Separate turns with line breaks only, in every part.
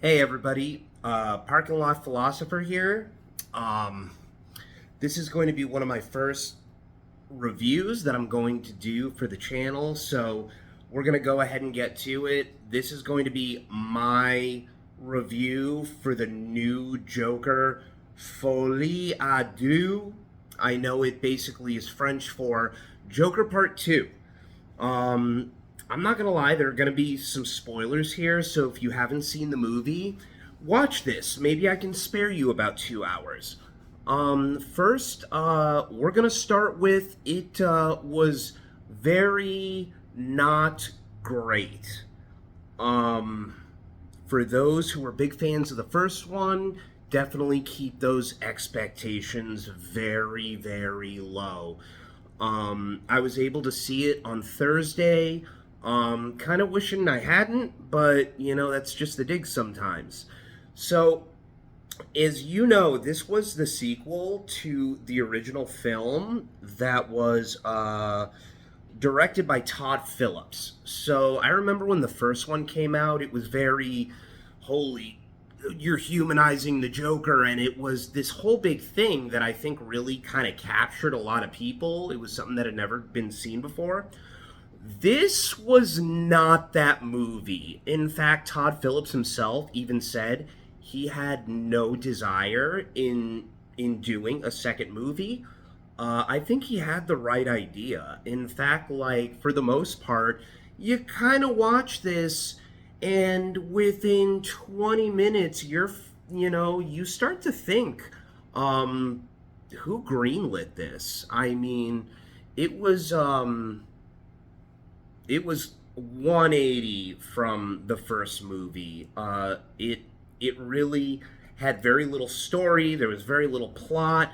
Hey everybody, Parking Lot Philosopher here. Um, this is going to be one of my first reviews that I'm going to do for the channel, so we're going to go ahead and get to it. This is going to be my review for the new Joker Folie à deux. I know it basically is French for Joker Part 2. Um, I'm not gonna lie, there are gonna be some spoilers here, so if you haven't seen the movie, watch this. Maybe I can spare you about 2 hours. First, we're gonna start with it was very not great. Um, for those who are big fans of the first one, definitely keep those expectations very, very low. I was able to see it on Thursday. Kind of wishing I hadn't, but that's just the dig sometimes. So, as you know, this was the sequel to the original film that was directed by Todd Phillips. So I remember when the first one came out, it was very holy. You're humanizing the Joker, and it was this whole big thing that I think really kind of captured a lot of people. It was something that had never been seen before. This was not that movie. In fact, Todd Phillips himself even said he had no desire in doing a second movie. I think he had the right idea. In fact, like for the most part, you kind of watch this, and within 20 minutes, you start to think, um, who greenlit this? I mean, it was um, it was 180 from the first movie. It really had very little story. There was very little plot.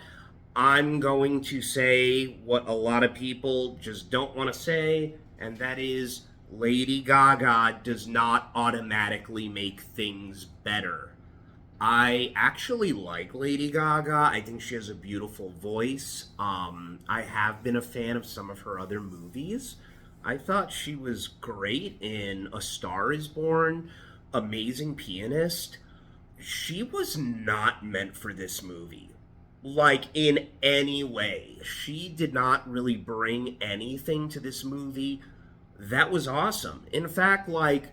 I'm going to say what a lot of people just don't want to say, and that is Lady Gaga does not automatically make things better. I actually like Lady Gaga. I think she has a beautiful voice. I have been a fan of some of her other movies. I thought she was great in A Star is Born, Amazing Pianist. She was not meant for this movie. Like, in any way. She did not really bring anything to this movie that was awesome. In fact, like,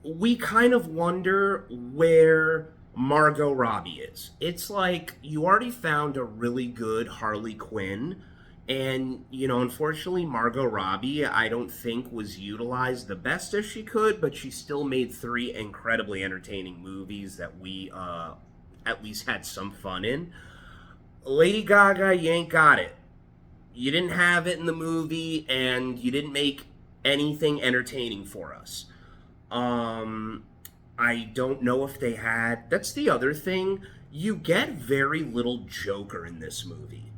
we kind of wonder where Margot Robbie is. It's like you already found a really good Harley Quinn, and unfortunately, Margot Robbie, I don't think was utilized the best as she could, but she still made three incredibly entertaining movies that we at least had some fun in. Lady Gaga, you ain't got it. You didn't have it in the movie, and you didn't make anything entertaining for us. Um, I don't know if they had. That's the other thing. You get very little Joker in this movie.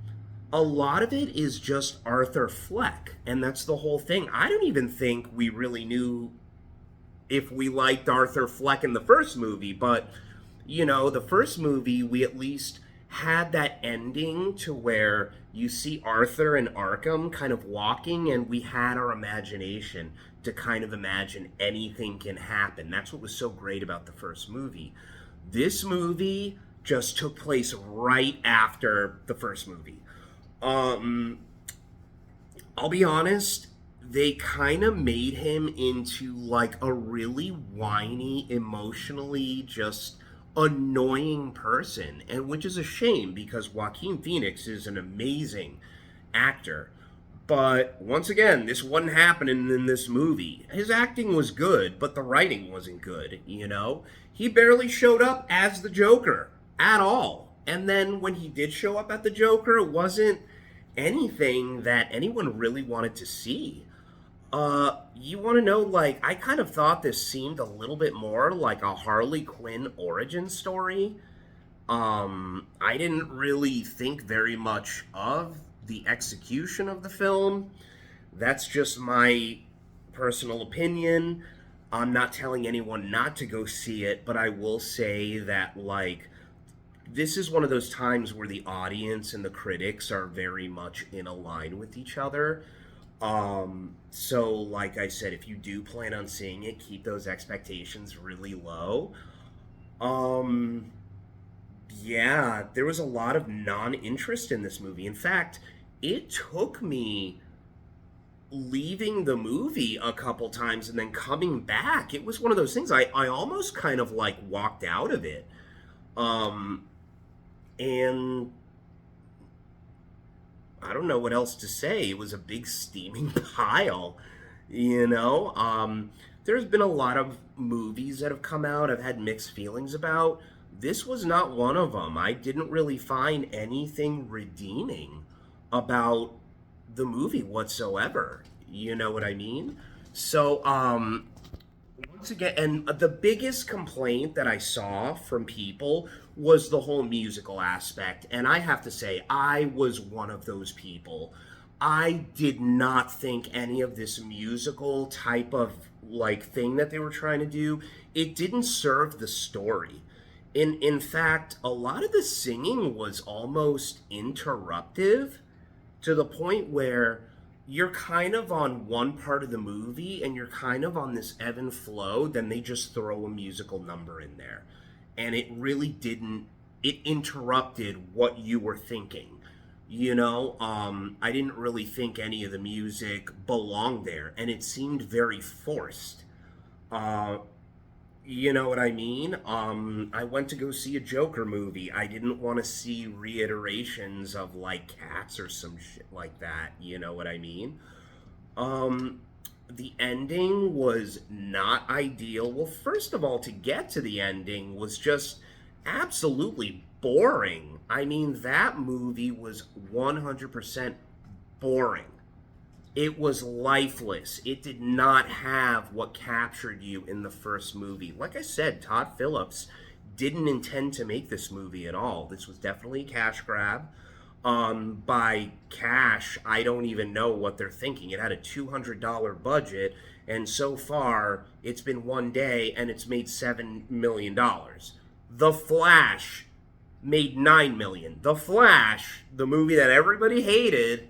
A lot of it is just Arthur Fleck, and that's the whole thing. I don't even think we really knew if we liked Arthur Fleck in the first movie, but the first movie we at least had that ending to where you see Arthur and Arkham kind of walking, and we had our imagination to kind of imagine anything can happen. That's what was so great about the first movie. This movie just took place right after the first movie. Um, I'll be honest, they kind of made him into like a really whiny, emotionally just annoying person, and which is a shame because Joaquin Phoenix is an amazing actor. But once again, this wasn't happening in this movie. His acting was good, but the writing wasn't good. He barely showed up as the Joker at all. And then when he did show up at the Joker, it wasn't anything that anyone really wanted to see. You want to know, like, I kind of thought this seemed a little bit more like a Harley Quinn origin story. I didn't really think very much of the execution of the film. That's just my personal opinion. I'm not telling anyone not to go see it, but I will say that, like, this is one of those times where the audience and the critics are very much in a line with each other. So like I said, if you do plan on seeing it, keep those expectations really low. Um, yeah, there was a lot of non-interest in this movie. In fact, it took me leaving the movie a couple times and then coming back. It was one of those things I almost kind of like walked out of it. Um, and I don't know what else to say. It was a big steaming pile, you know? There's been a lot of movies that have come out I've had mixed feelings about. This was not one of them. I didn't really find anything redeeming about the movie whatsoever. You know what I mean? So, once again, and the biggest complaint that I saw from people was the whole musical aspect. And I have to say, I was one of those people. I did not think any of this musical type of like thing that they were trying to do, it didn't serve the story. In fact, a lot of the singing was almost interruptive to the point where you're kind of on one part of the movie and you're kind of on this ebb and flow, then they just throw a musical number in there. And it really didn't, it interrupted what you were thinking. I didn't really think any of the music belonged there, and it seemed very forced. Uh, you know what I mean? I went to go see a Joker movie. I didn't want to see reiterations of like Cats or some shit like that. You know what I mean? Um, the ending was not ideal. Well, first of all, to get to the ending was just absolutely boring. I mean, that movie was 100% boring. It was lifeless. It did not have what captured you in the first movie. Like I said, Todd Phillips didn't intend to make this movie at all. This was definitely a cash grab. By cash, I don't even know what they're thinking. It had a $200 budget, and so far, it's been one day and it's made $7 million. The Flash made $9 million. The Flash, the movie that everybody hated,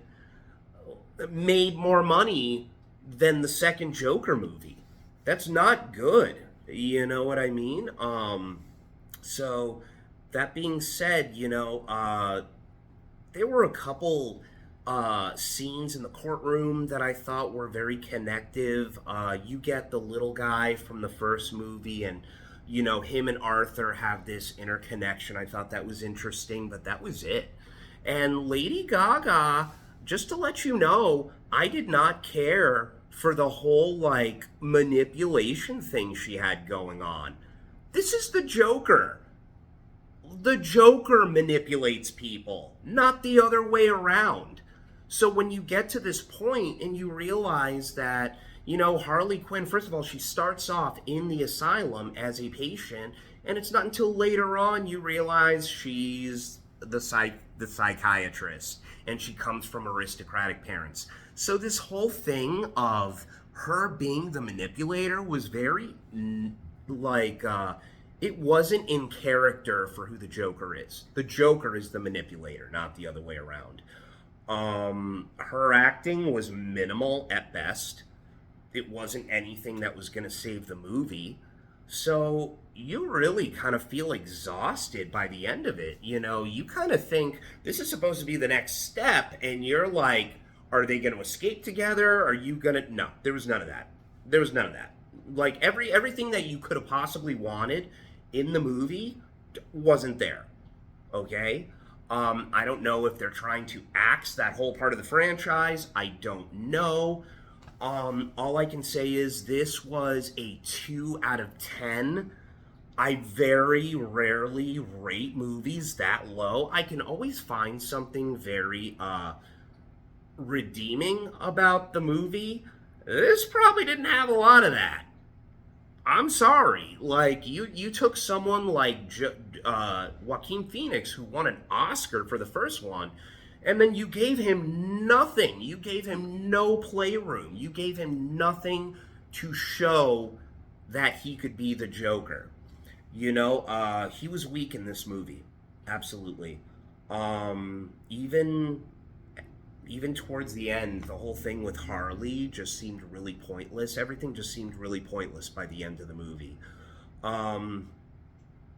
made more money than the second Joker movie. That's not good. You know what I mean? So that being said, there were a couple scenes in the courtroom that I thought were very connective. You get the little guy from the first movie, and him and Arthur have this interconnection. I thought that was interesting, but that was it. And Lady Gaga, just to let you know, I did not care for the whole like manipulation thing she had going on. This is the Joker. The Joker manipulates people, not the other way around. So when you get to this point and you realize that, Harley Quinn, first of all, she starts off in the asylum as a patient, and it's not until later on you realize she's the psychiatrist, and she comes from aristocratic parents. So this whole thing of her being the manipulator was very it wasn't in character for who the Joker is. The Joker is the manipulator, not the other way around. Her acting was minimal at best. It wasn't anything that was going to save the movie. So you really kind of feel exhausted by the end of it. You kind of think this is supposed to be the next step, and you're like, are they going to escape together? Are you going to? No, there was none of that. There was none of that. Like everything that you could have possibly wanted in the movie wasn't there. Okay? I don't know if they're trying to axe that whole part of the franchise. I don't know. All I can say is this was a 2 out of 10. I very rarely rate movies that low. I can always find something very redeeming about the movie. This probably didn't have a lot of that. I'm sorry. Like you took someone like Joaquin Phoenix, who won an Oscar for the first one, and then you gave him nothing. You gave him no playroom. You gave him nothing to show that he could be the Joker. He was weak in this movie, absolutely. Even towards the end, the whole thing with Harley just seemed really pointless. Everything just seemed really pointless by the end of the movie. Um,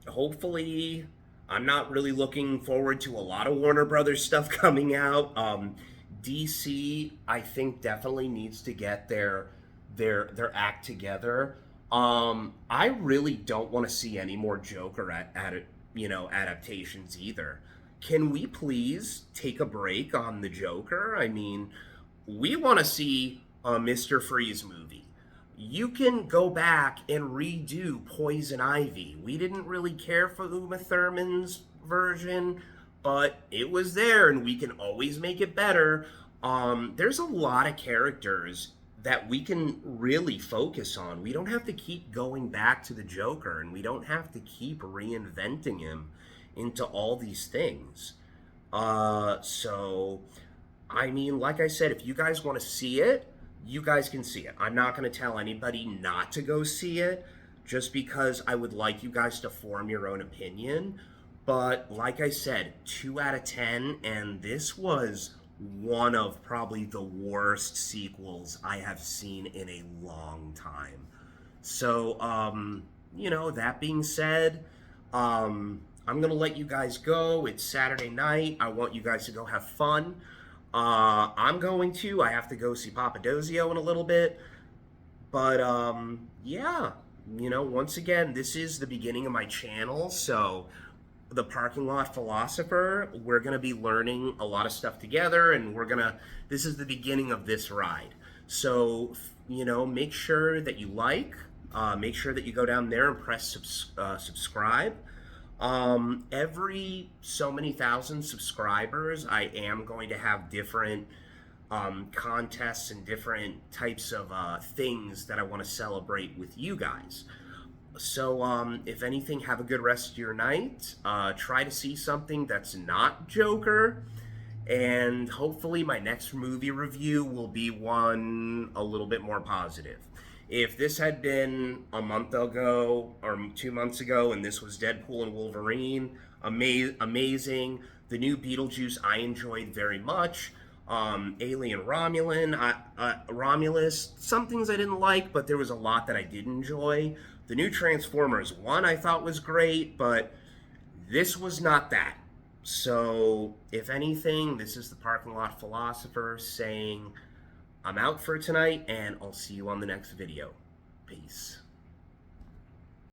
hopefully, I'm not really looking forward to a lot of Warner Brothers stuff coming out. DC, I think, definitely needs to get their act together. I really don't want to see any more Joker adaptations either. Can we please take a break on the Joker? I mean, we want to see a Mr. Freeze movie. You can go back and redo Poison Ivy. We didn't really care for Uma Thurman's version, but it was there and we can always make it better. There's a lot of characters that we can really focus on. We don't have to keep going back to the Joker, and we don't have to keep reinventing him into all these things. So I mean, like I said, if you guys want to see it, you guys can see it. I'm not going to tell anybody not to go see it just because I would like you guys to form your own opinion. But like I said, 2 out of 10, and this was one of probably the worst sequels I have seen in a long time. So, that being said, I'm going to let you guys go. It's Saturday night. I want you guys to go have fun. I'm going to. I have to go see Papadozio in a little bit. But, yeah. Once again, this is the beginning of my channel. So, the Parking Lot Philosopher, we're going to be learning a lot of stuff together. And this is the beginning of this ride. So, make sure that you make sure that you go down there and press subscribe. Every so many thousand subscribers, I am going to have different contests and different types of things that I want to celebrate with you guys. So, if anything, have a good rest of your night. Try to see something that's not Joker. And hopefully my next movie review will be one a little bit more positive. If this had been a month ago or 2 months ago and this was Deadpool and Wolverine, amazing. The new Beetlejuice I enjoyed very much. Alien Romulus, some things I didn't like, but there was a lot that I did enjoy. The new Transformers 1 I thought was great, but this was not that. So, if anything, this is the Parking Lot Philosopher saying, I'm out for tonight, and I'll see you on the next video. Peace.